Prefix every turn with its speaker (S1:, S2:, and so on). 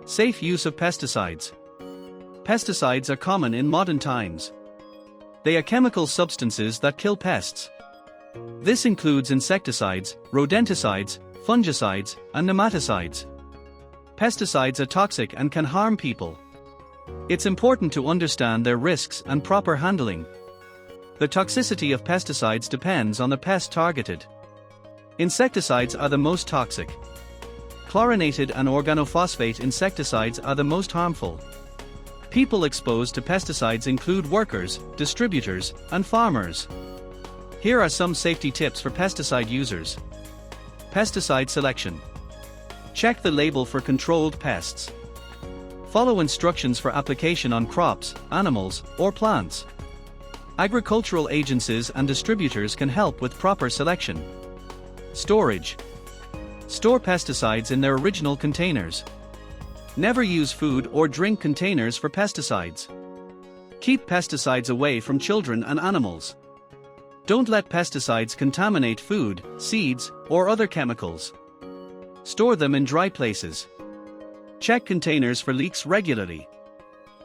S1: Safe use of pesticides. Pesticides are common in modern times. They are chemical substances that kill pests. This includes insecticides, rodenticides, fungicides, and nematicides. Pesticides are toxic and can harm people. It's important to understand their risks and proper handling. The toxicity of pesticides depends on the pest targeted. Insecticides are the most toxic. Chlorinated and organophosphate insecticides are the most harmful. People exposed to pesticides include workers, distributors, and farmers. Here are some safety tips for pesticide users. Pesticide selection. Check the label for controlled pests. Follow instructions for application on crops, animals, or plants. Agricultural agencies and distributors can help with proper selection. Storage. Store pesticides in their original containers. Never use food or drink containers for pesticides. Keep pesticides away from children and animals. Don't let pesticides contaminate food, seeds, or other chemicals. Store them in dry places. Check containers for leaks regularly.